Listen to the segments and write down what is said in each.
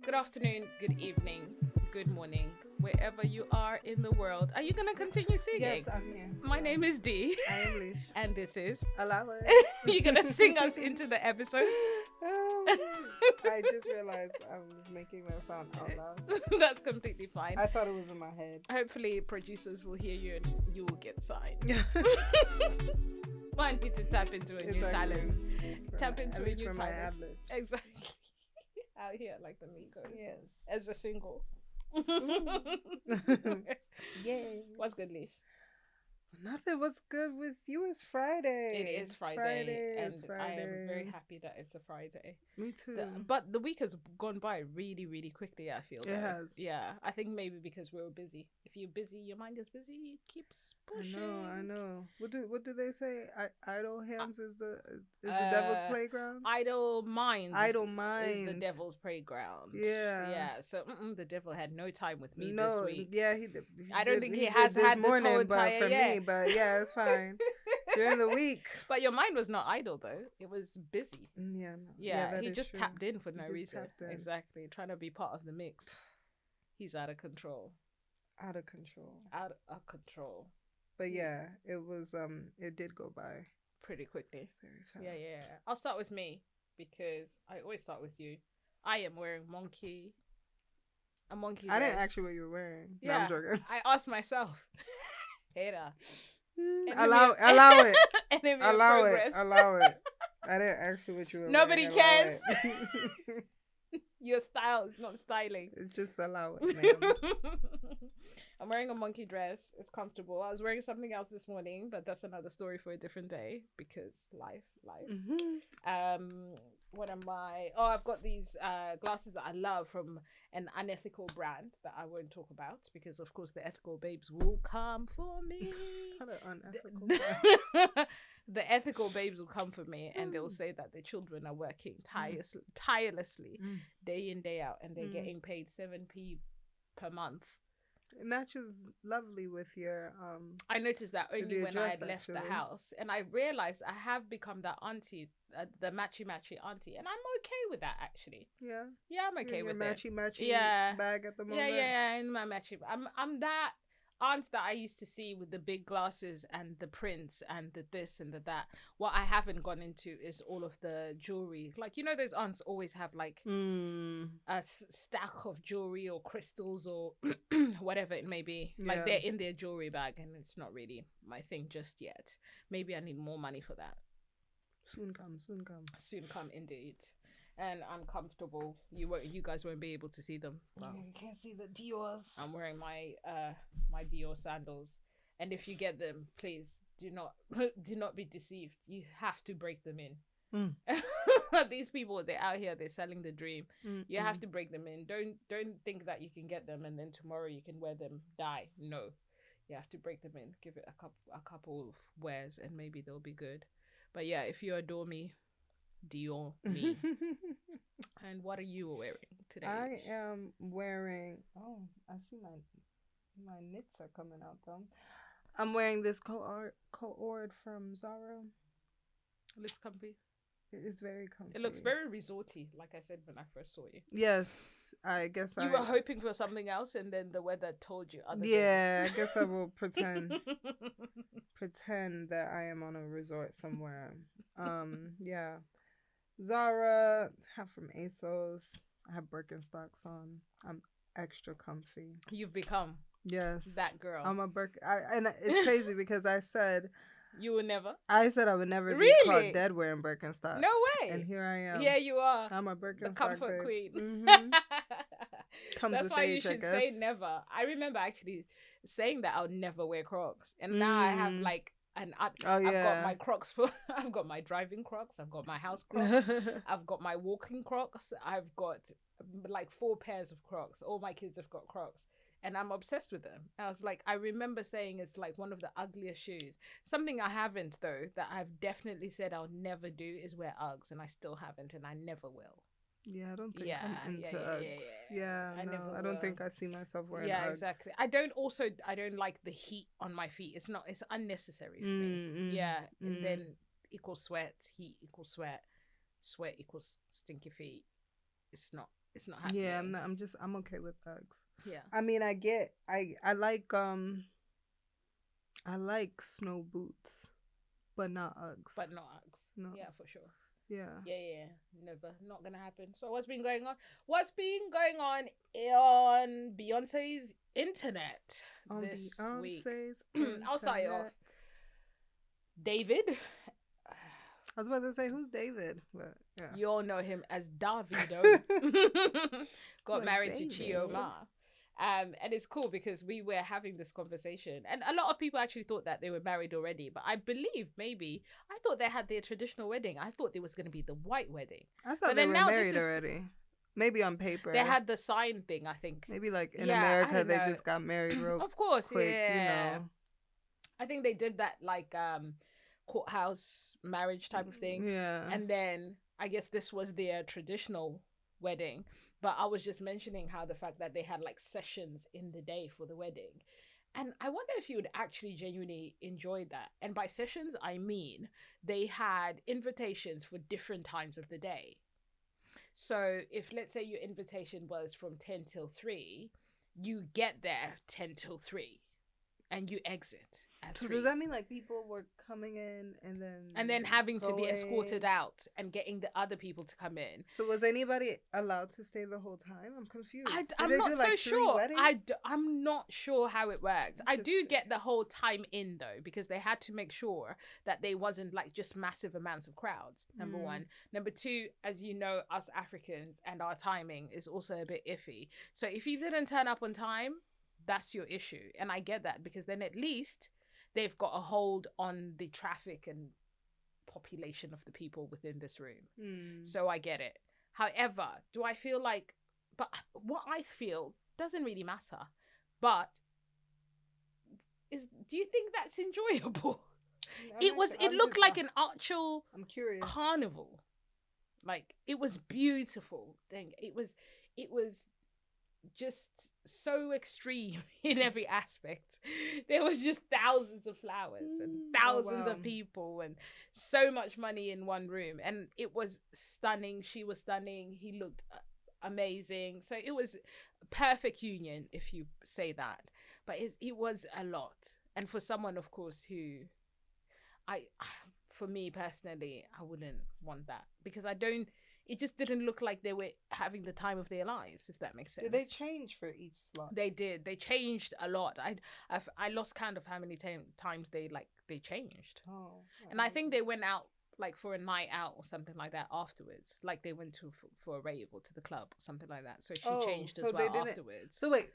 Good afternoon, good evening, good morning, wherever you are in the world. Are you going to continue Yes, singing? I'm here. My name is D. I am Lish. And this is. Allow it. You're going to sing us into the episode? I just realized I was making that sound out loud. That's completely fine. I thought it was in my head. Hopefully, producers will hear you and you will get signed. I need to tap into a new talent. Tap into a new talent. Exactly. Out here like the Migos. Yes. As a single. Yay. What's good, Lish? Nothing. What's good with you? It's Friday. It is Friday, and Friday. I am very happy that it's a Friday. Me too. But the week has gone by really, really quickly, I feel. It has. Yeah, I think maybe because we were busy. If you're busy, your mind is busy. It keeps pushing. I know. What do they say? Idle hands is the devil's playground. Idle minds. Idle minds is the devil's playground. Yeah. Yeah. So the devil had no time with me this week. Yeah, I don't think he has had this whole entire for me. But yeah, it's fine. During the week. But your mind was not idle though. It was busy. Yeah. No. Yeah, he just tapped in for no reason. Exactly. Trying to be part of the mix. He's out of control. Out of control. Out of control. But yeah, it was it did go by pretty quickly. Very fast. Yeah. I'll start with me because I always start with you. I am wearing a monkey dress. I didn't ask you what you were wearing. Yeah. No, I'm joking. I asked myself. Hater. Allow it. Allow it. I didn't ask you what you were Nobody wearing. cares. Your style is not styling. Just allow it, ma'am. I'm wearing a monkey dress. It's comfortable. I was wearing something else this morning, but that's another story for a different day because life. Mm-hmm. What am I? Oh, I've got these glasses that I love from an unethical brand that I won't talk about because, of course, the ethical babes will come for me. What an unethical brand. The ethical babes will come for me and they'll say that their children are working tirelessly day in, day out, and they're getting paid 7p per month. It matches lovely with your I noticed that only when I had left actually. the house, and I realized I have become that auntie, the matchy auntie, and I'm okay with that actually. Yeah, I'm okay with matchy it. bag at the moment. Yeah, in my matchy. I'm that aunt that I used to see with the big glasses and the prints and the this and the that. What I haven't gone into is all of the jewelry. Like, you know, those aunts always have like a stack of jewelry or crystals or whatever it may be. Yeah. Like they're in their jewelry bag, and it's not really my thing just yet. Maybe I need more money for that. Soon come indeed. And uncomfortable. You guys won't be able to see them. Well, you can't see the Dior's. I'm wearing my my Dior sandals, and if you get them, please do not be deceived. You have to break them in. These people, they're out here, they're selling the dream. You have to break them in. Don't think that you can get them and then tomorrow you can wear them, die. No, you have to break them in. Give it a couple of wears, and maybe they'll be good. But yeah, if you adore me, Dior me. And what are you wearing today? I am wearing. Oh, I see my knits are coming out though. I'm wearing this co-ord from Zara. Looks comfy. It is very comfy. It looks very resorty, like I said when I first saw you. Yes, I guess you were hoping for something else, and then the weather told you other things. Yeah, I guess I will pretend that I am on a resort somewhere. Yeah. Zara, have from ASOS. I have Birkenstocks on. I'm extra comfy. You've become that girl. I'm a and it's crazy because I said you would never. I said I would never be caught dead wearing Birkenstocks. No way. And here I am. Here you are. I'm a Birkenstock. The comfort queen. Comes That's with why age, you should say never. I remember actually saying that I would never wear Crocs, and now I have like. And I've got my Crocs I've got my driving Crocs, I've got my house Crocs, I've got my walking Crocs, I've got like 4 pairs of Crocs. All my kids have got Crocs, and I'm obsessed with them. I was like, I remember saying it's like one of the ugliest shoes. Something I haven't though, that I've definitely said I'll never do, is wear Uggs, and I still haven't, and I never will. Yeah, I don't think I'm into Uggs. I don't think I see myself wearing Uggs. Yeah, exactly. I don't like the heat on my feet. It's unnecessary for me. And then equals sweat, heat equals sweat equals stinky feet. It's not It's not happening. Yeah, I'm okay with Uggs. Yeah. I mean, I like snow boots, but not Uggs. But not Uggs. No. Yeah, for sure. Yeah. Yeah. Never. Not gonna happen. So what's been going on? What's been going on Beyonce's internet On this week? Beyonce's I'll start it off. internet. David. I was about to say, who's David? But yeah. You all know him as Davido. Got Like married to David. Chioma. And it's cool because we were having this conversation, and a lot of people actually thought that they were married already. But I believe I thought they had their traditional wedding. I thought it was going to be the white wedding. I thought they were married already. Maybe on paper. They had the sign thing, I think. Maybe like in America, they just got married real Of course, quick, yeah. you know. I think they did that like courthouse marriage type of thing. Yeah. And then I guess this was their traditional wedding. But I was just mentioning how the fact that they had like sessions in the day for the wedding. And I wonder if you would actually genuinely enjoy that. And by sessions, I mean they had invitations for different times of the day. So if, let's say, your invitation was from 10 till 3, you get there 10 till 3 and you exit at 3. So does that mean like people were coming in and then having to be escorted out and getting the other people to come in? So was anybody allowed to stay the whole time? I'm confused. I'm not so sure. I'm not sure how it worked. I do get the whole time in though, because they had to make sure that they wasn't like just massive amounts of crowds. Number one. Number two, as you know, us Africans and our timing is also a bit iffy. So if you didn't turn up on time, that's your issue. And I get that, because then at least they've got a hold on the traffic and population of the people within this room. So I get it. However, do I feel like, but what I feel doesn't really matter. But do you think that's enjoyable? It looked like an actual carnival. Like, it was beautiful. It was just so extreme in every aspect. There was just thousands of flowers and thousands of people and so much money in one room, and it was stunning. She was stunning. He looked amazing. So it was perfect union, if you say that. But it was a lot, and for someone, of course, who for me personally, I wouldn't want that, because it just didn't look like they were having the time of their lives, if that makes sense. Did they change for each slot? They did. They changed a lot. I lost count of how many times they changed. And I think they went out like for a night out or something like that afterwards. Like they went for a rave or to the club or something like that. So she changed as well afterwards. So wait,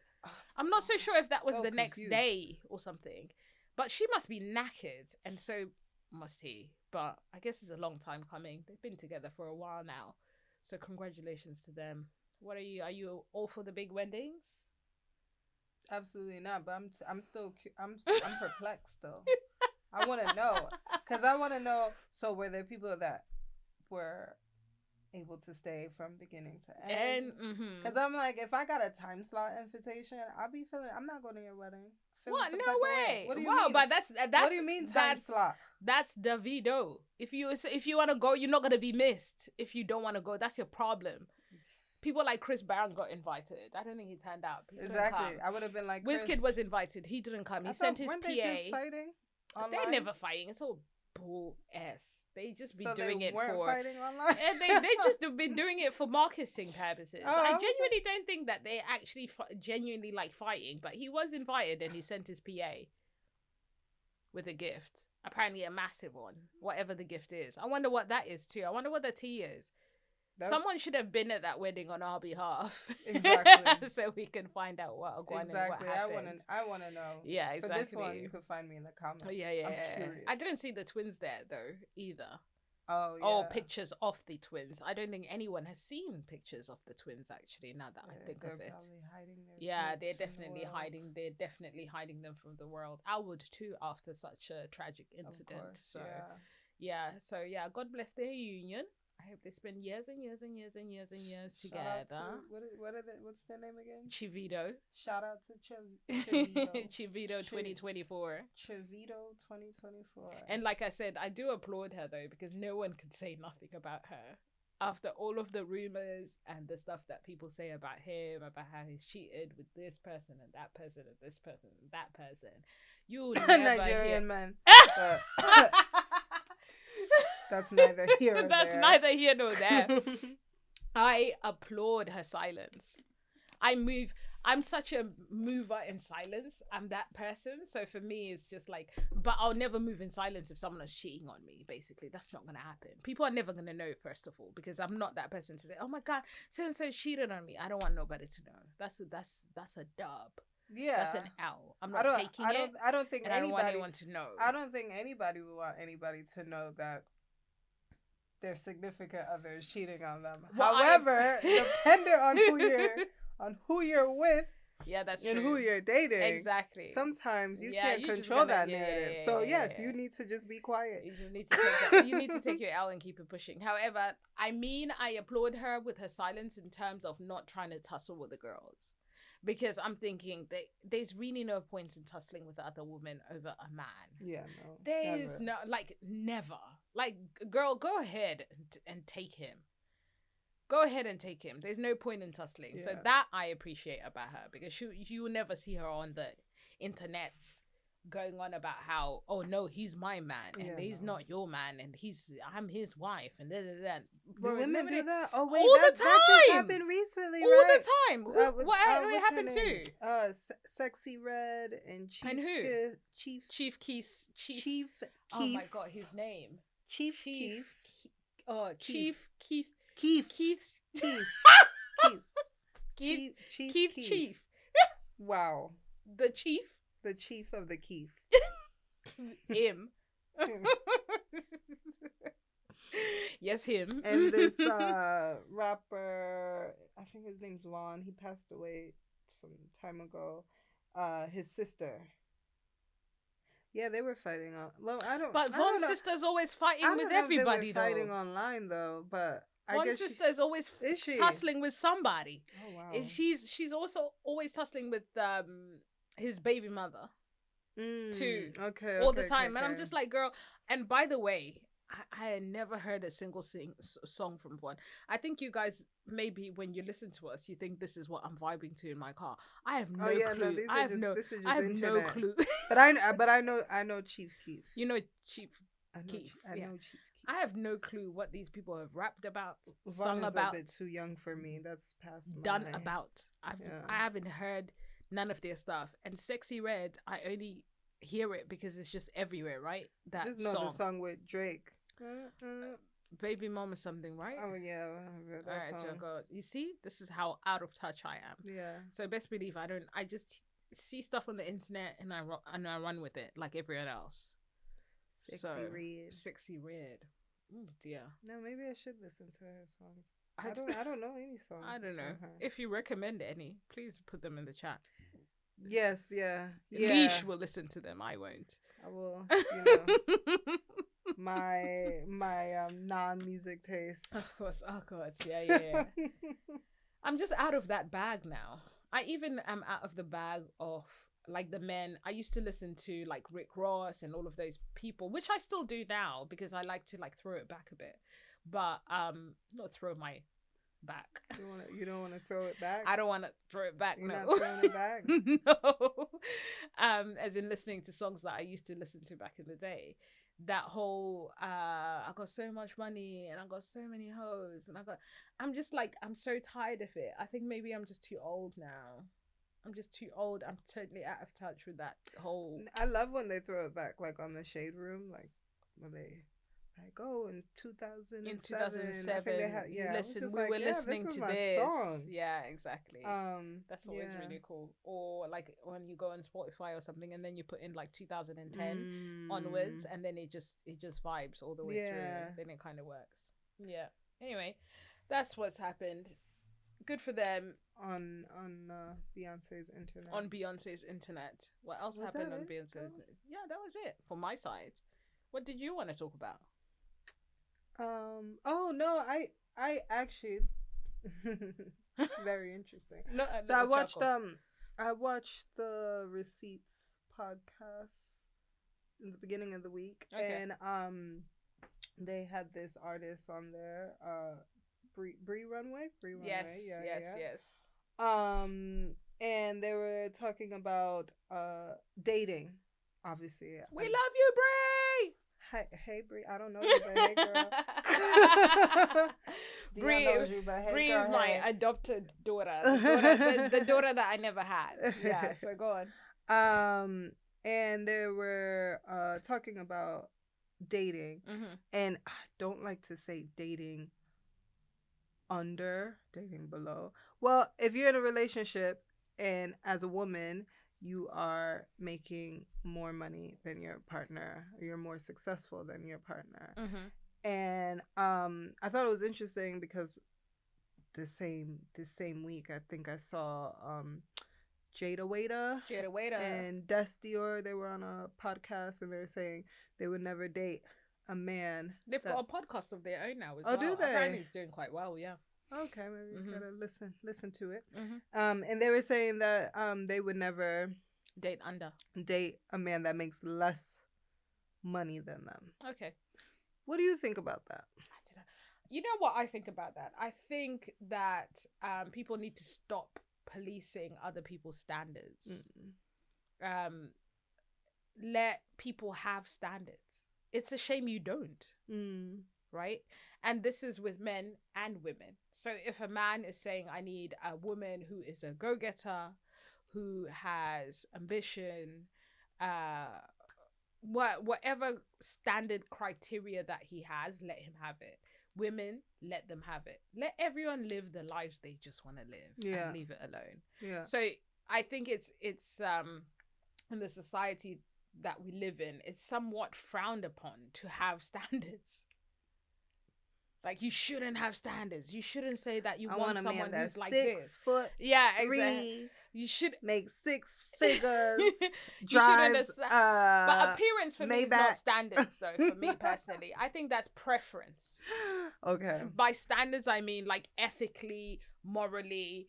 I'm not so sure if that was the next day or something. But she must be knackered, and so must he. But I guess it's a long time coming. They've been together for a while now. So congratulations to them. What are you? Are you all for the big weddings? Absolutely not. But I'm still I'm perplexed though. I want to know, because I want to know. So were there people that were able to stay from beginning to end? Because I'm like, if I got a time slot invitation, I'll be feeling. I'm not going to your wedding. What? No way. What do you mean? But that's what do you mean time slot? That's Davido. If you want to go, you're not gonna be missed. If you don't want to go, that's your problem. People like Chris Brown got invited. I don't think he turned out. Exactly. I would have been like, Wizkid was invited. He didn't come. He sent his PA. They just fighting online? They're never fighting. It's all bull ass. They just be doing it for fighting online. they just have been doing it for marketing purposes. I genuinely don't think that they actually genuinely like fighting. But he was invited and he sent his PA with a gift. Apparently a massive one. Whatever the gift is. I wonder what that is too. I wonder what the tea is. Someone should have been at that wedding on our behalf. Exactly. So we can find out what happened. I want to know. Yeah, exactly. For this one, you can find me in the comments. Yeah. I'm curious. I didn't see the twins there though either. Oh, yeah. Or pictures of the twins. I don't think anyone has seen pictures of the twins actually. Now that I think of it, they're definitely hiding. They're definitely hiding them from the world. I would too after such a tragic incident. Course, so God bless their union. I hope they spend years and years and years and years and years together. What's their name again? Chivito. Shout out to Chivito. Chivito 2024. Chivito 2024. And like I said, I do applaud her though, because no one could say nothing about her. after all of the rumors and the stuff that people say about him, about how he's cheated with this person and that person and this person and that person, you'll never Nigerian hear. man. That's neither here nor That's there. neither here nor there. I applaud her silence. I'm such a mover in silence. I'm that person. So for me, it's just like, but I'll never move in silence if someone is cheating on me, basically. That's not going to happen. People are never going to know, first of all, because I'm not that person to say, oh my God, so-and-so cheated on me. I don't want nobody to know. That's a dub. Yeah. That's an L. I'm not taking it. I don't think and I don't want anyone to know. I don't think anybody would want anybody to know that their significant other is cheating on them. Well, however, depending on who you're with, yeah, that's and true. who you're dating, exactly. Sometimes you can't control that narrative. So yes, you need to just be quiet. You just need to take that. You need to take your L and keep it pushing. However, I applaud her with her silence in terms of not trying to tussle with the girls. Because I'm thinking that there's really no point in tussling with the other woman over a man. Yeah, no. There's no, never. Like, girl, go ahead and take him. Go ahead and take him. There's no point in tussling. Yeah. So that I appreciate about her. Because you will never see her on the internets going on about how, oh no, he's my man and he's not your man and I'm his wife and da da da. Bro, women do that? Oh wait, all the time. That just happened recently, all right? the time. What happened to? Sexy Red and Chief. And who? Chief Keith. Oh my God, his name. Chief Keith. Chief Keith. Chief. Wow. The chief. The chief of the Keith. Him. Yes, him. And this rapper, I think his name's Vaughn. He passed away some time ago. His sister. Yeah, they were fighting on. Well, But Vaughn's sister's always fighting with everybody, though. Fighting online, though, but. Vaughn's sister is always tussling with somebody. Oh wow. She's also always tussling with his baby mother too. Okay. All the time. Okay. And I'm just like, girl. And by the way, I had never heard a single song from Vaughn. I think you guys, maybe when you listen to us, you think this is what I'm vibing to in my car. I have no clue. I have no clue. But I know Chief Keef. You know Chief Keef. I know Chief Keef. I have no clue what these people have rapped about, sung about. A bit too young for me. That's past done about. I haven't heard none of their stuff. And Sexy Red, I only hear it because it's just everywhere, right? That just know song. The song with Drake. Baby Mom or something, right? Oh yeah. All right, Joko. You see, this is how out of touch I am. Yeah. So best believe I just see stuff on the internet and I run with it like everyone else. Sexy Red. Oh dear. No, maybe I should listen to her songs. I don't know any songs. I don't know. If you recommend any, please put them in the chat. Yes, yeah. Lish will listen to them. I won't. I will. My non-music taste. Of course. Oh God. Yeah. I'm just out of that bag now. I even am out of the bag of like the men. I used to listen to like Rick Ross and all of those people, which I still do now because I like to like throw it back a bit, but not throw my back. You don't want to throw it back? I don't want to throw it back. You're no. Not throwing it back? No. As in listening to songs that I used to listen to back in the day. That whole I got so much money and I got so many hoes and I'm just like, I'm so tired of it. I think maybe I'm just too old now. I'm just too old. I'm totally out of touch with that whole. I love when they throw it back, like on the Shade Room, like when they like, oh, in 2007. In 2007, we were like, listening to this. Song. Yeah, exactly. That's always really cool. Or like when you go on Spotify or something, and then you put in like 2010 onwards, and then it just vibes all the way through. Then it kind of works. Yeah. Anyway, that's what's happened. Good for them. On Beyonce's internet. On Beyonce's internet. What else happened on Beyonce's? Yeah, that was it for my side. What did you want to talk about? Oh no, I actually very interesting. No, so I watched the Receipts podcast in the beginning of the week, and they had this artist on there, Bree Runway. Yes, Yeah, yes, yeah. yes. And they were talking about dating. Obviously, We love you, Brie. Hey Bree, I don't know you, but hey girl. Brie, knows you, but hey Brie girl, is my hey. adopted daughter. The daughter that I never had. Yeah, so go on. And they were talking about dating, and I don't like to say dating dating below. Well, if you're in a relationship and as a woman you are making more money than your partner, or you're more successful than your partner. And I thought it was interesting because this same week I think I saw Jada Waiter and Des Dior. They were on a podcast and they were saying they would never date a man. They've got a podcast of their own now as well. Oh, do they? Apparently it's doing quite well, yeah. Okay, maybe we gotta listen to it. And they were saying that they would never date a man that makes less money than them. Okay. What do you think about that? You know what I think about that? I think that people need to stop policing other people's standards. Let people have standards. It's a shame you don't. Right? And this is with men and women. So if a man is saying, I need a woman who is a go-getter, who has ambition, whatever standard criteria that he has, let him have it. Women, let them have it. Let everyone live the lives they just want to live and leave it alone. Yeah. So I think it's in the society that we live in, it's somewhat frowned upon to have standards. Like, you shouldn't have standards. You shouldn't say that you want someone who's like this. 6'3", exactly. You should make 6 figures. You should understand. But appearance for me is not standards, though. For me personally, I think that's preference. Okay. So by standards, I mean like ethically, morally,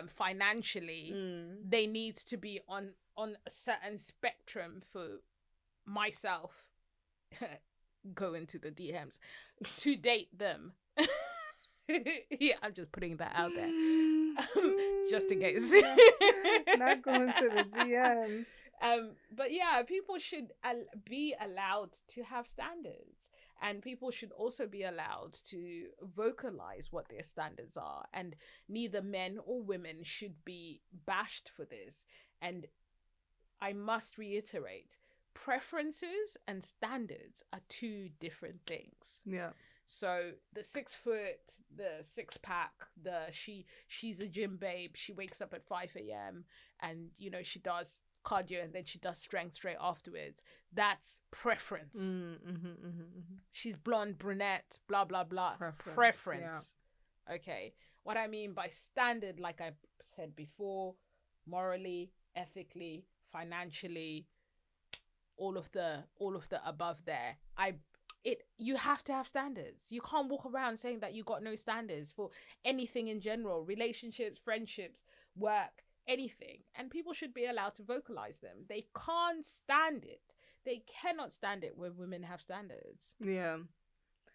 financially. They need to be on a certain spectrum for myself. Go into the DMs to date them. Yeah, I'm just putting that out there. Just in case. Not going to the DMs. But yeah, people should be allowed to have standards, and people should also be allowed to vocalize what their standards are, and neither men or women should be bashed for this. And I must reiterate, preferences and standards are two different things. Yeah. So the 6 foot, the 6-pack, she's a gym babe. She wakes up at 5 a.m. and she does cardio and then she does strength straight afterwards. That's preference. She's blonde, brunette, blah blah blah. Preference. Yeah. Okay. What I mean by standard, like I said before, morally, ethically, financially, all of the above there. You have to have standards. You can't walk around saying that you got no standards for anything in general, relationships, friendships, work, anything. And people should be allowed to vocalize them. They can't stand it. They cannot stand it when women have standards. Yeah.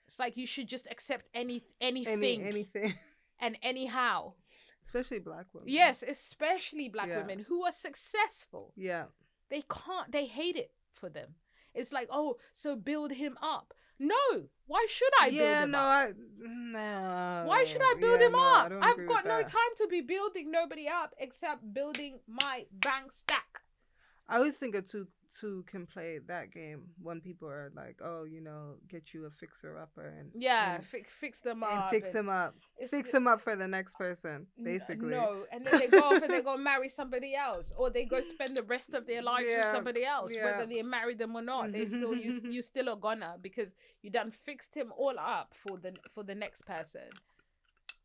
It's like you should just accept anything. Anything. And anyhow. Especially black women. Yes, especially black women who are successful. Yeah. They hate it for them. It's like, oh, so build him up. No, why should I build him up? No. Why should I build him up? I've got no time to be building nobody up except building my bank stack. I always think of two can play that game when people are like, oh, get you a fixer-upper and fix them up. And fix him up. Fix him up for the next person, basically. No, and then they go off and they go marry somebody else, or they go spend the rest of their lives with somebody else, whether they marry them or not. They still you still a goner because you done fixed him all up for the next person.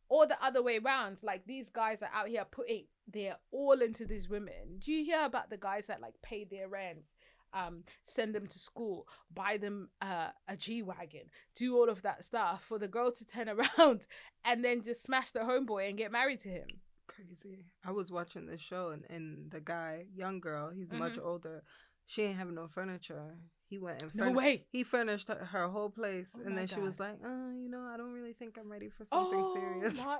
Or the other way around, like these guys are out here putting their all into these women. Do you hear about the guys that like pay their rent, send them to school, buy them a G-Wagon, do all of that stuff for the girl to turn around and then just smash the homeboy and get married to him? Crazy. I was watching this show and the guy, young girl, he's much older, she ain't have no furniture. He went and No way. He furnished her whole place, Oh and my then she was God. like, I don't really think I'm ready for something serious. My...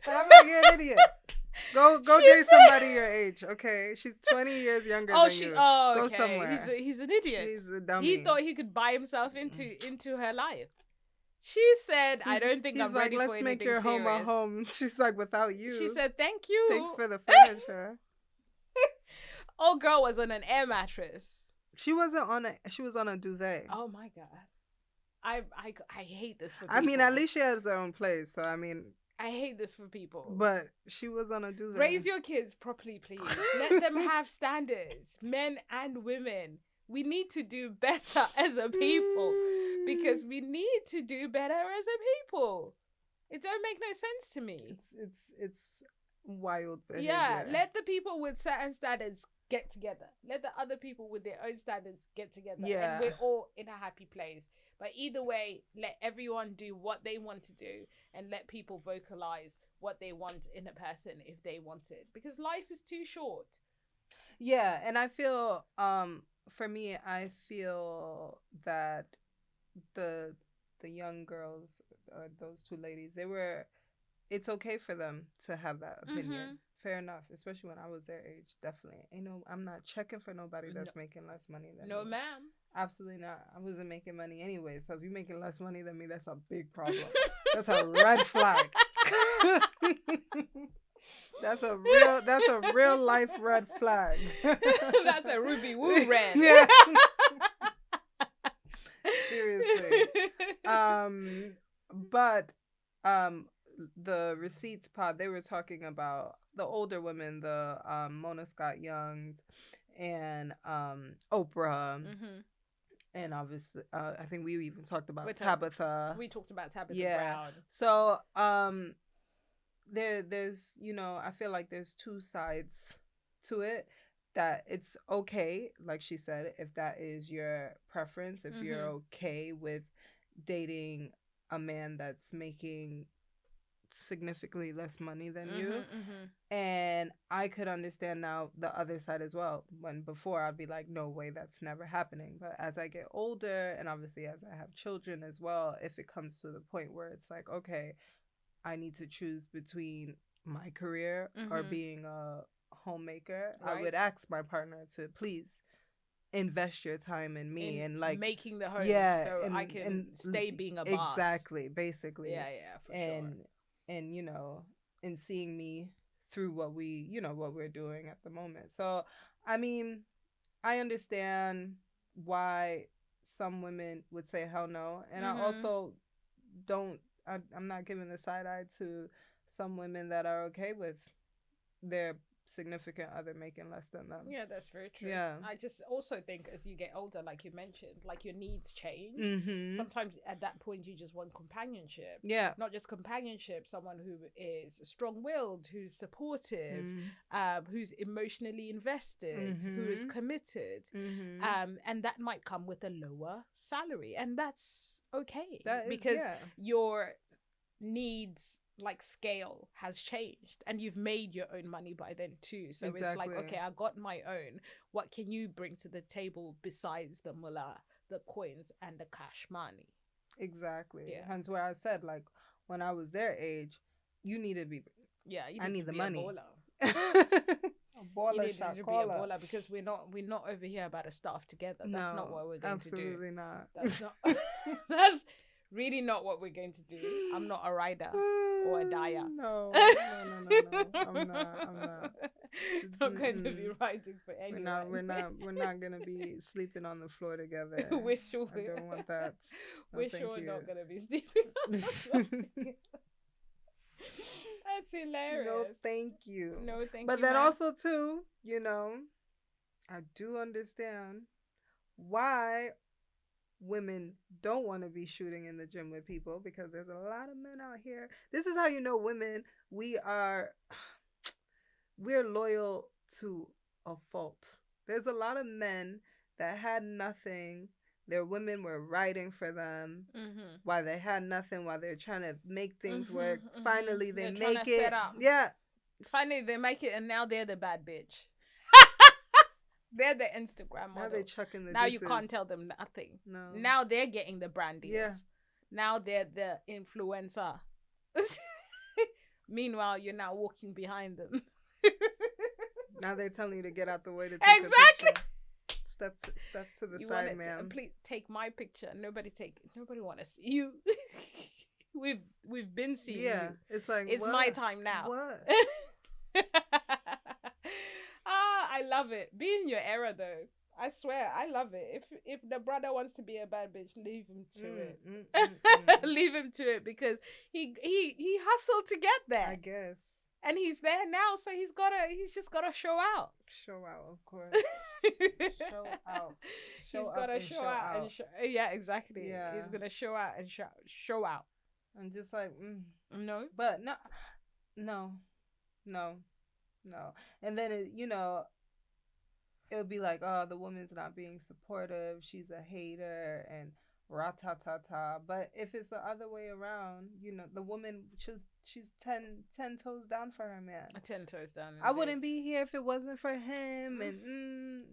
But I'm like, you're an idiot. Go date somebody your age, okay? She's 20 years younger than you. Oh, Go okay. somewhere. He's an idiot. He's a dummy. He thought he could buy himself into her life. She said, I don't think I'm ready for anything serious. Let's make your home a home. She's like, without you. She said, thank you. Thanks for the furniture. Old girl was on an air mattress. She wasn't on she was on a duvet. Oh my God. I hate this for people. I mean, at least she has her own place, so I mean, I hate this for people. But she was on a duvet. Raise your kids properly, please. Let them have standards, men and women. We need to do better as a people, because we need to do better as a people. It don't make no sense to me. It's wild behavior. Yeah, let the people with certain standards get together. Let the other people with their own standards get together. Yeah. And we're all in a happy place. But either way, let everyone do what they want to do, and let people vocalize what they want in a person if they want it. Because life is too short. Yeah, and I feel, for me, I feel that the young girls, those two ladies, it's okay for them to have that opinion. Mm-hmm. Fair enough, especially when I was their age. Definitely. I'm not checking for nobody that's making less money than me. No, ma'am. Absolutely not. I wasn't making money anyway. So if you're making less money than me, that's a big problem. That's a red flag. That's a real life red flag. That's a ruby woo red. Yeah. Seriously. But the receipts pod, they were talking about the older women, the Mona Scott Young and Oprah. Mm-hmm. And obviously, I think we even talked about Tabitha. We talked about Tabitha Brown. So, there's, I feel like there's two sides to it. That it's okay, like she said, if that is your preference, if you're okay with dating a man that's making significantly less money than you. And I could understand now the other side as well, when before I'd be like, no way, that's never happening. But as I get older, and obviously as I have children as well, if it comes to the point where it's like, okay, I need to choose between my career or being a homemaker, right. I would ask my partner to please invest your time in me and like making the home, so I can stay being a boss. Exactly, basically. Yeah, for sure. And and seeing me through what we're doing at the moment. So I mean, I understand why some women would say hell no, and I also I'm not giving the side eye to some women that are okay with their significant other making less than them. Yeah, that's very true. Yeah. I just also think as you get older, like you mentioned, like your needs change. Sometimes at that point you just want companionship. Yeah. Not just companionship, someone who is strong-willed, who's supportive, who's emotionally invested, who is committed. And that might come with a lower salary. And that's okay. Because your needs like scale has changed and you've made your own money by then too. So It's like, okay, I got my own. What can you bring to the table besides the mullah, the coins and the cash money? Exactly. Yeah. Hence where I said, like, when I was their age, you need to be I need the money. A baller. You need to be a baller because we're not over here about to starve together. That's not what we're going to do. Absolutely not. That's not that's really not what we're going to do. I'm not a rider or a dyer. No. I'm not. Not going to be riding for anyone. We're not gonna be sleeping on the floor together. We're sure. I don't want that. No, we're sure not gonna be sleeping on the floor together. That's hilarious. No, thank you. No, thank you. But then also too, I do understand why women don't want to be shooting in the gym with people, because there's a lot of men out here. This is how you know women, we're loyal to a fault. There's a lot of men that had nothing. Their women were writing for them while they had nothing, while they're trying to make things work. Finally, they make it. Yeah. Finally, they make it, and now they're the bad bitch. They're the Instagram model. Now they chucking the Now disses. you can't tell them nothing. No. Now they're getting the brand deals. Yeah. Now they're the influencer. Meanwhile, you're now walking behind them. Now they're telling you to get out the way to take Exactly. a picture. Step to the side, ma'am. Please take my picture. Nobody want to see you. We've been seeing you. It's like, it's what? my time now. What? I love it. Be in your era though. I swear, I love it. If the brother wants to be a bad bitch, leave him to it. Leave him to it, because he hustled to get there. I guess. And he's there now, so he's just gotta show out. Show out, of course. Show out. He's gotta show out. Yeah, exactly. Yeah. He's gonna show out and show out. I'm just like, no. But no. And then it'll be like, oh, the woman's not being supportive. She's a hater and ra-ta-ta-ta. But if it's the other way around, the woman, she's 10 toes down for her man. 10 toes down. I wouldn't be here if it wasn't for him. And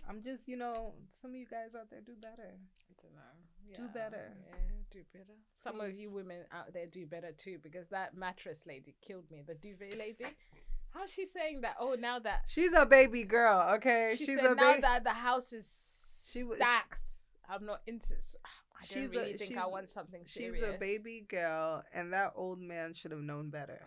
I'm just, some of you guys out there do better. I don't know. Yeah, do better. Yeah, do better. Some of you women out there do better too, because that mattress lady killed me. The duvet lady. How's she saying that? Oh, now that she's a baby girl, okay? She's said now that the house is stacked. I'm not into. I don't really think I want something serious. She's a baby girl, and that old man should have known better.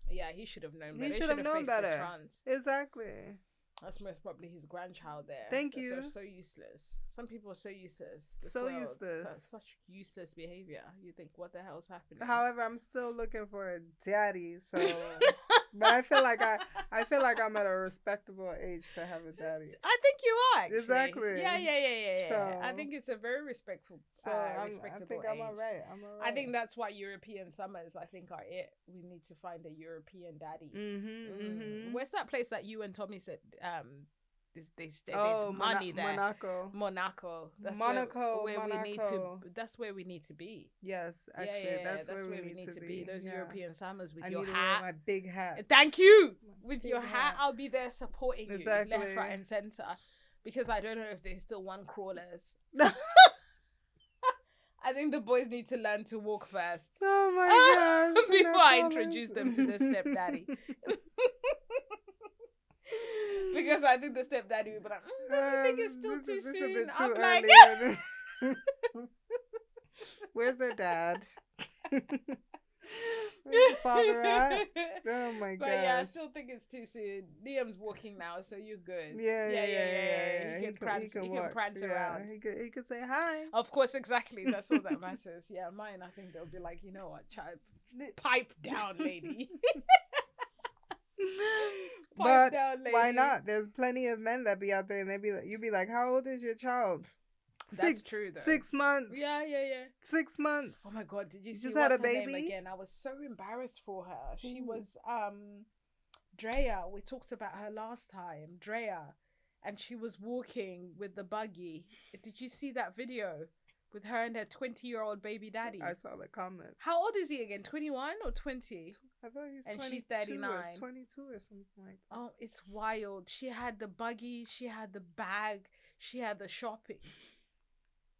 Yeah, he should have known better. He should have known better. Exactly. That's most probably his grandchild there. Thank you. So useless. Some people are so useless. Useless. Such useless behavior. You think, what the hell's happening? However, I'm still looking for a daddy. So, but I feel like I'm at a respectable age to have a daddy. I think you are. Actually. Exactly. Yeah. So, I think it's a very respectful. I respectable think I'm alright. I think that's why European summers, I think, are it. We need to find a European daddy. Where's that place that you and Tommy said? There's money there. Monaco. That's where we need to. That's where we need to be. Yes, actually, that's where we need to be. Those European summers with I your need hat, to wear my big hat. Thank you. With your hat, I'll be there supporting you left, right, and center. Because I don't know if they still want crawlers. I think the boys need to learn to walk first. Oh my gosh! Before I introduce them to the stepdaddy. Because I think the stepdaddy will be like, I think it's still too soon. A bit too I'm early. Like, where's their dad? Where's the father at? Oh my god! Yeah, I still think it's too soon. Liam's walking now, so you're good. Yeah. He can prance around. He could say hi. Of course, exactly. That's all that matters. Yeah, mine. I think they'll be like, you know what, child, pipe down, lady. But why not? There's plenty of men that be out there, and you'd be like, how old is your child? That's true though. 6 months. Yeah. 6 months. Oh my god, did you see just had a baby? baby Again, I was so embarrassed for her. She was Drea. We talked about her last time, Drea, and she was walking with the buggy. Did you see that video with her and her 20-year-old baby daddy? I saw the comment. How old is he again? 21 or 20? I thought he's and 22 she's 39. or 22 or something like that. Oh, it's wild. She had the buggy, she had the bag, she had the shopping.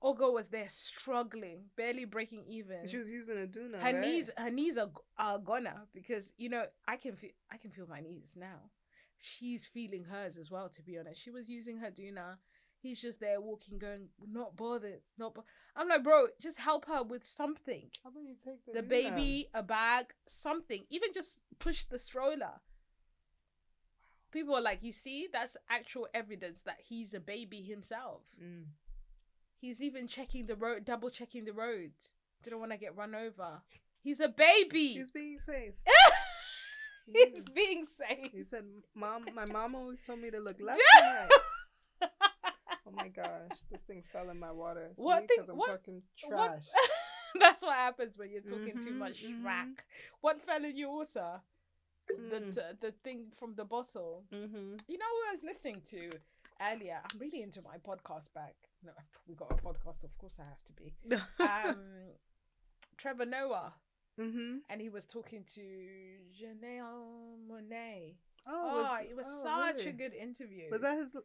Ogo was there struggling, barely breaking even. She was using a doona. Her knees are gone now, because I can feel my knees now. She's feeling hers as well. To be honest, she was using her doona. He's just there walking, going, not bothered, I'm like, bro, just help her with something. How about you take the baby, a bag, something, even just push the stroller. People are like, you see, that's actual evidence that he's a baby himself. He's even checking the road, double checking the roads. Didn't want to get run over. He's a baby. He's being safe. He's being safe. He said, "Mom, my mom always told me to look left and right." Oh my gosh, this thing fell in my water. See, because I'm talking trash. That's what happens when you're talking too much schmack. What fell in your water? The thing from the bottle. You know what I was listening to earlier? I'm really into my podcast back. No, we got a podcast. Of course, I have to be. Trevor Noah. and he was talking to Janelle Monáe. Oh, It was such really? a good interview. Was that his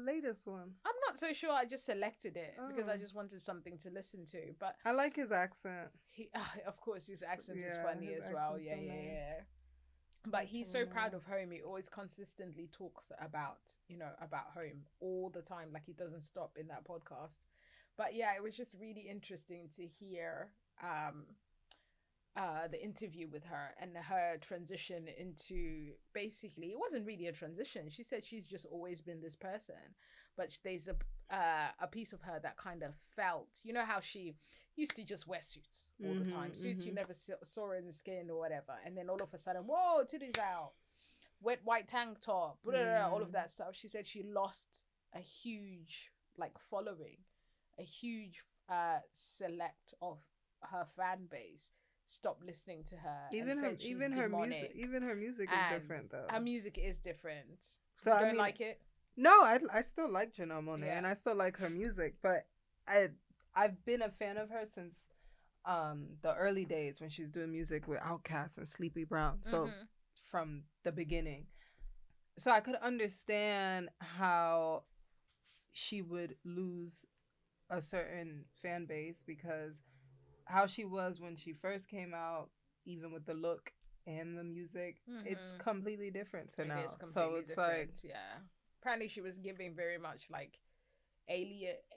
latest one? I'm not so sure. I just selected it because I Oh. just wanted something to listen to. But I like his accent. he, of course, his accent is Yeah, funny his as well. accent's Yeah, so yeah, nice. yeah. But Like he's him so and proud of home. He always consistently talks about, about home all the time. Like he doesn't stop in that podcast. But yeah, it was just really interesting to hear the interview with her and her transition into, basically, it wasn't really a transition. She said she's just always been this person, but there's a piece of her that kind of felt, how she used to just wear suits all the time, suits you never saw in the skin or whatever, and then all of a sudden, whoa, titties out, wet white tank top, blah, blah, blah, all of that stuff. She said she lost a huge following, a huge select of her fan base stopped listening to her and said she's demonic. Even her music is different though. Her music is different. So you don't like it? No, I still like Janelle Monáe and I still like her music, but I've been a fan of her since the early days when she was doing music with Outkast and Sleepy Brown. So from the beginning. So I could understand how she would lose a certain fan base because how she was when she first came out, even with the look and the music, it's completely different to now. It is completely different. Apparently she was giving very much like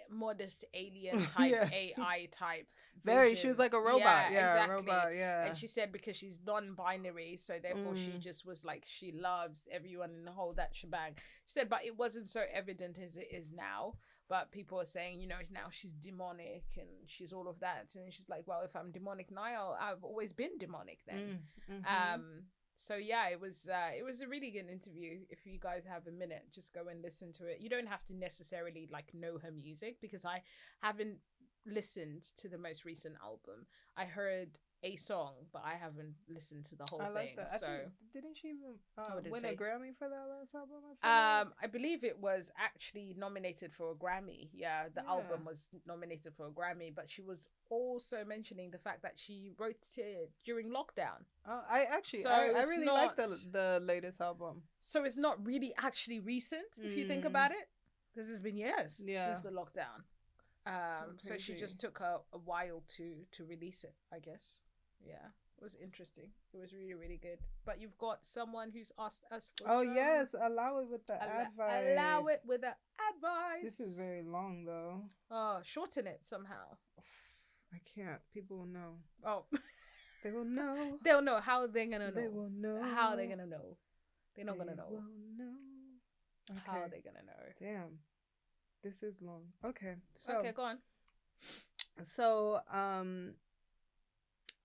modest alien type AI type vision. She was like a robot. Yeah, exactly. A robot, yeah. And she said because she's non-binary, so therefore she just was like, she loves everyone and the whole that shebang. She said, but it wasn't so evident as it is now. But people are saying, now she's demonic and she's all of that. And she's like, well, if I'm demonic now, I've always been demonic then. So yeah, it was a really good interview. If you guys have a minute, just go and listen to it. You don't have to necessarily know her music, because I haven't listened to the most recent album. I heard a song, but I haven't listened to the whole thing. That. So didn't she even win a Grammy for that last album? I believe it was actually nominated for a Grammy. Yeah, the album was nominated for a Grammy, but she was also mentioning the fact that she wrote it during lockdown. I really like the latest album. So it's not really actually recent if you think about it, because it's been years since the lockdown. So she just took a while to release it, I guess. Yeah, it was interesting. It was really, really good. But you've got someone who's asked us for yes, allow it with the advice. Allow it with the advice. This is very long though. Oh, shorten it somehow. I can't. People will know. Oh. They will know. They'll know. How are they gonna know? They will know. How are they gonna know? They're not gonna know. Will know. Okay. How are they gonna know? Damn. This is long. Okay. Okay, go on. So,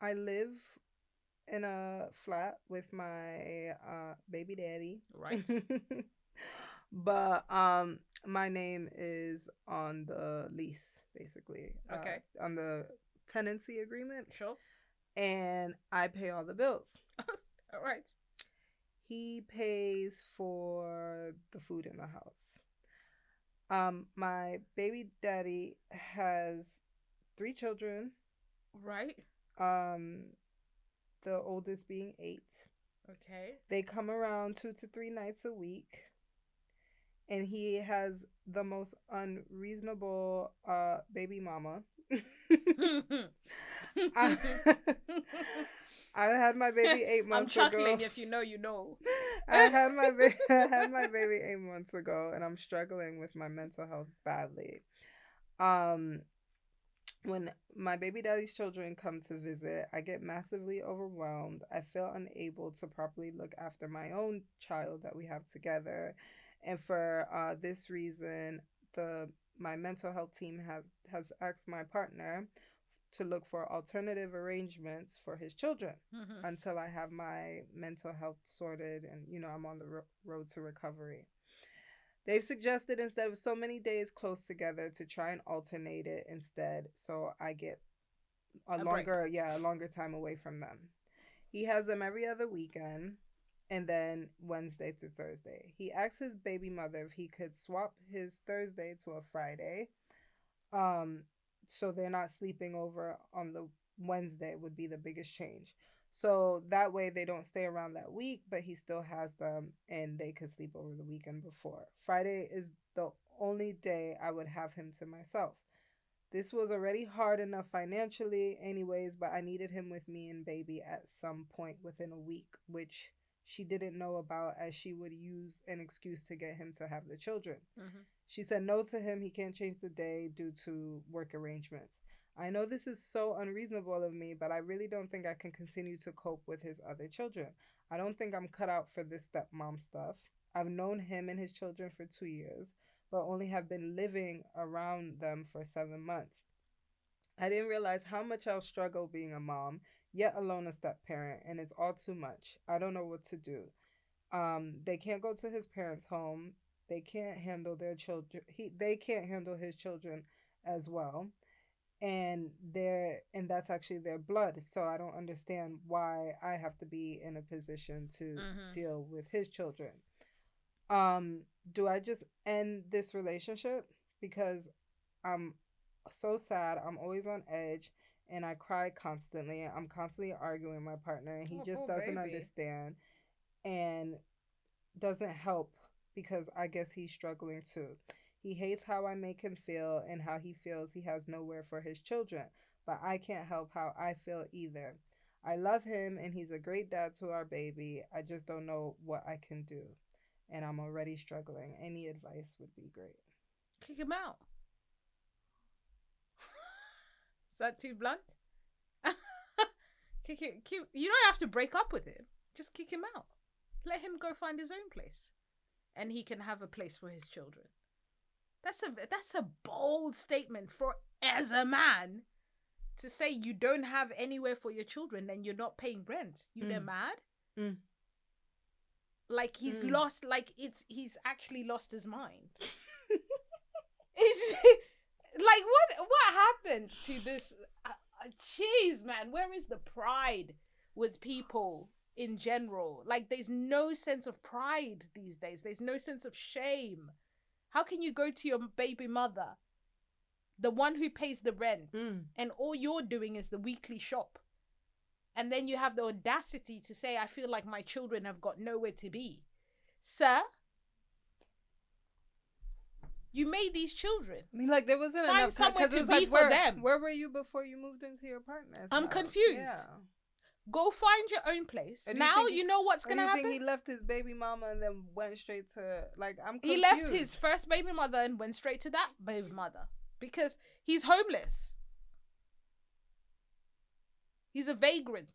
I live in a flat with my baby daddy. Right. But my name is on the lease, basically. Okay. On the tenancy agreement. Sure. And I pay all the bills. All right. He pays for the food in the house. My baby daddy has 3 children. Right. The oldest being 8. Okay. They come around 2 to 3 nights a week. And he has the most unreasonable baby mama. I had my baby 8 months ago. I'm chuckling. If you know, you know. I had my baby 8 months ago, and I'm struggling with my mental health badly. When my baby daddy's children come to visit, I get massively overwhelmed. I feel unable to properly look after my own child that we have together. And for this reason, my mental health team has asked my partner to look for alternative arrangements for his children until I have my mental health sorted and, I'm on the road to recovery. They've suggested instead of so many days close together to try and alternate it instead, so I get a longer time away from them. He has them every other weekend and then Wednesday through Thursday. He asked his baby mother if he could swap his Thursday to a Friday. So they're not sleeping over on the Wednesday would be the biggest change. So that way they don't stay around that week, but he still has them and they could sleep over the weekend before. Friday is the only day I would have him to myself. This was already hard enough financially, anyways, but I needed him with me and baby at some point within a week, which she didn't know about as she would use an excuse to get him to have the children. Mm-hmm. She said no to him. He can't change the day due to work arrangements. I know this is so unreasonable of me, but I really don't think I can continue to cope with his other children. I don't think I'm cut out for this stepmom stuff. I've known him and his children for 2 years, but only have been living around them for 7 months. I didn't realize how much I'll struggle being a mom, yet alone a step parent, and it's all too much. I don't know what to do. They can't go to his parents' home. They can't handle their children. They can't handle his children as well, and that's actually their blood. So I don't understand why I have to be in a position to deal with his children. Do I just end this relationship because I'm so sad? I'm always on edge and I cry constantly. I'm constantly arguing with my partner and he just doesn't understand and doesn't help because I guess he's struggling too. He hates how I make him feel and how he feels he has nowhere for his children, but I can't help how I feel either. I love him and he's a great dad to our baby. I just don't know what I can do. And I'm already struggling. Any advice would be great. Kick him out. Is that too blunt? You don't have to break up with him. Just kick him out. Let him go find his own place. And he can have a place for his children. That's a bold statement for as a man to say you don't have anywhere for your children and you're not paying rent. They're mad? Like he's lost, like he's actually lost his mind. It's like what happened to this? Jeez, man, where is the pride with people in general? Like there's no sense of pride these days. There's no sense of shame. How can you go to your baby mother, the one who pays the rent, and all you're doing is the weekly shop? And then you have the audacity to say, I feel like my children have got nowhere to be. Sir, you made these children. I mean, like, there wasn't Find enough somewhere to be like, for them. Where were you before you moved into your partner's I'm house? confused. Yeah. Go find your own place. Now you know what's going to happen. Think he left his baby mama and then went straight to, like, I'm confused. He left his first baby mother and went straight to that baby mother because he's homeless. He's a vagrant.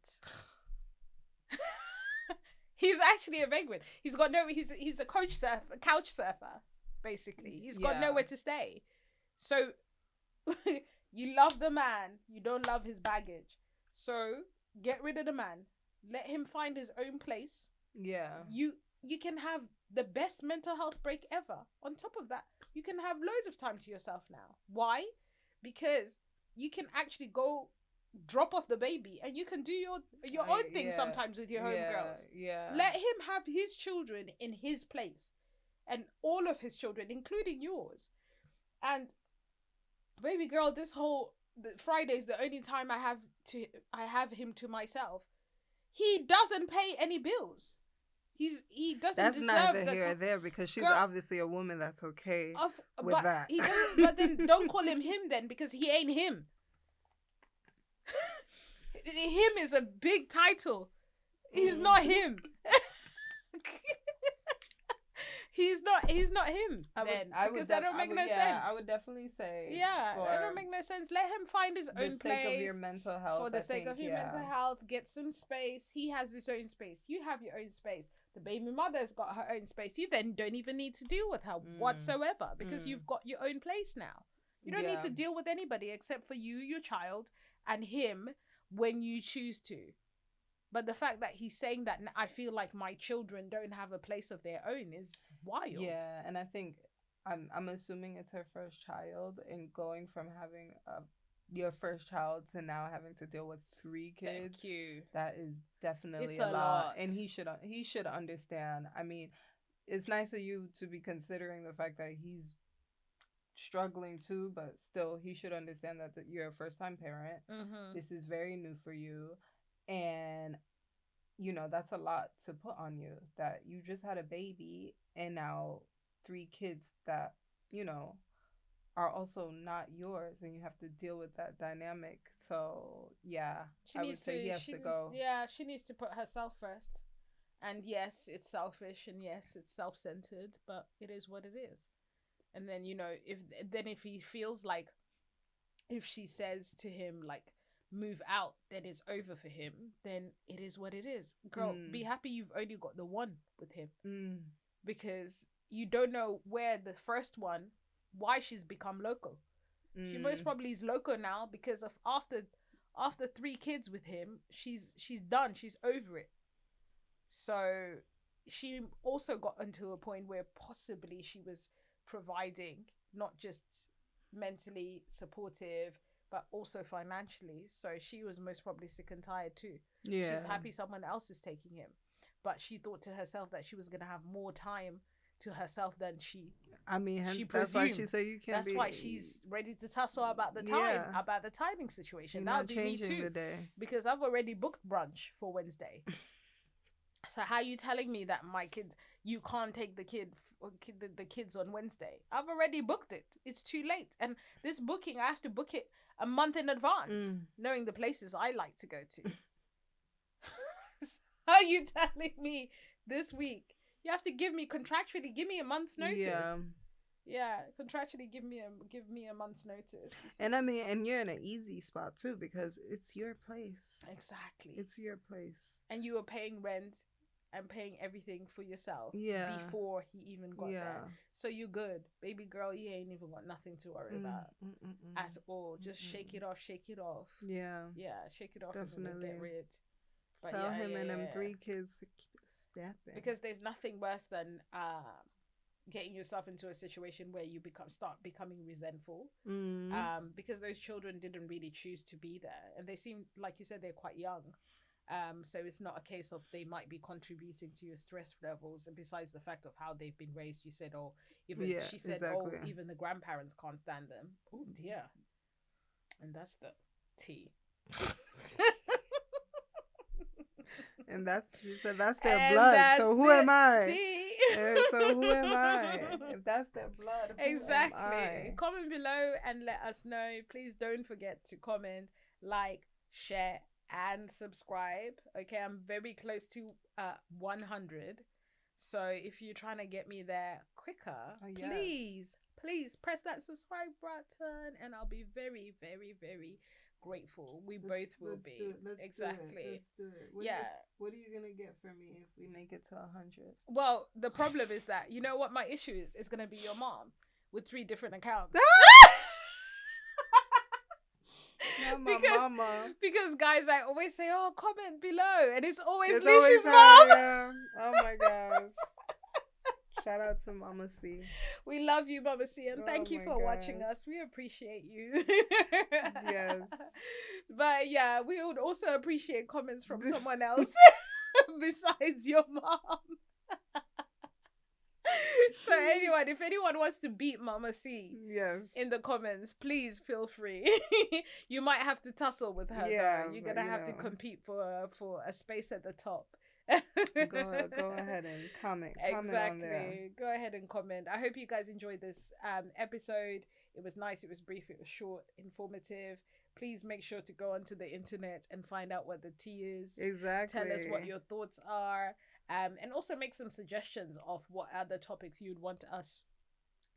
He's actually a vagrant. He's got no. He's a couch surfer, basically. He's got nowhere to stay. So you love the man, you don't love his baggage. So get rid of the man. Let him find his own place. Yeah. You can have the best mental health break ever. On top of that, you can have loads of time to yourself now. Why? Because you can actually go drop off the baby and you can do your own thing sometimes with your homegirls. Yeah. Let him have his children in his place and all of his children, including yours. And baby girl, this whole Friday is the only time I have him to myself. He doesn't pay any bills. He doesn't that's deserve neither here or there because she's obviously a woman that's okay with that. He doesn't, but then don't call him then because he ain't him. Him is a big title. He's not him. He's not him. Because that don't make no sense. I would definitely say. Yeah, that don't make no sense. Let him find his own place. For the sake of your mental health. For the sake of your mental health, get some space. He has his own space. You have your own space. The baby mother's got her own space. You then don't even need to deal with her whatsoever because you've got your own place now. You don't need to deal with anybody except for you, your child, and him when you choose to. But the fact that he's saying that I feel like my children don't have a place of their own is wild. Yeah, and I think I'm assuming it's her first child, and going from having your first child to now having to deal with 3 kids. Thank you. That is definitely a lot. And he should understand. I mean, it's nice of you to be considering the fact that he's struggling too, but still, he should understand that you're a first time parent. This is very new for you. And, that's a lot to put on you, that you just had a baby and now 3 kids that, are also not yours, and you have to deal with that dynamic. So, yeah, I would say he has to go. Yeah, she needs to put herself first. And yes, it's selfish, and yes, it's self-centered, but it is what it is. And then, if he feels like, if she says to him like, move out, then it's over for him, then it is what it is. Girl, be happy you've only got the one with him. Because you don't know where the first one, why she's become loco. She most probably is loco now because of after 3 kids with him, she's done. She's over it. So she also got into a point where possibly she was providing, not just mentally supportive, but also financially. So she was most probably sick and tired too. Yeah. She's happy someone else is taking him. But she thought to herself that she was going to have more time to herself than she presumed. That's why she said you can't. That's why she's ready to tussle about the time, about the timing situation. That would be me too. Because I've already booked brunch for Wednesday. So how are you telling me that my kids, you can't take the kids on Wednesday? I've already booked it. It's too late. And this booking, I have to book it a month in advance, knowing the places I like to go to. How are you telling me this week? You have to give me a month's notice. Yeah, contractually give me a month's notice. And I mean, and you're in an easy spot too, because it's your place. Exactly. It's your place. And you were paying rent and paying everything for yourself before he even got there. So you're good. Baby girl, you ain't even got nothing to worry about at all. Just shake it off. Yeah. Yeah, shake it off. Definitely. And get rid. But tell him and them 3 kids to keep stepping. Because there's nothing worse than getting yourself into a situation where you start becoming resentful. Because those children didn't really choose to be there. And they seem, like you said, they're quite young. So it's not a case of they might be contributing to your stress levels. And besides the fact of how they've been raised, you said, she said, even the grandparents can't stand them. Oh dear. And that's the tea. And she said that's their blood. So who am I? So who am I? If that's their blood, exactly. Comment below and let us know. Please don't forget to comment, like, share, and subscribe. Okay, I'm very close to 100. So if you're trying to get me there quicker, please press that subscribe button, and I'll be very, very, very grateful. Let's be. Let's do it. What are you gonna get from me if we make it to 100? Well, the problem is that, you know what my issue is? It's gonna be your mom with 3 different accounts. Because guys, I always say, oh, comment below, and it's always Lish's mom. Yeah. Oh my gosh. Shout out to Mama C. We love you, Mama C, and thank you for watching us. We appreciate you. Yes. But yeah, we would also appreciate comments from someone else besides your mom. So if anyone wants to beat Mama C in the comments, please feel free. You might have to tussle with her. Yeah, you're gonna have to compete for a space at the top. Go ahead and comment. Comment on there. Go ahead and comment. I hope you guys enjoyed this episode. It was nice, it was brief, it was short, informative. Please make sure to go onto the internet and find out what the tea is. Exactly. Tell us what your thoughts are. And also make some suggestions of what other topics you'd want us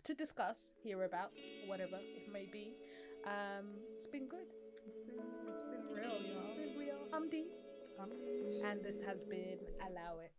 to discuss, hear about, whatever it may be. It's been good. It's been real, y'all. It's been real. I'm D. And this has been Allow It.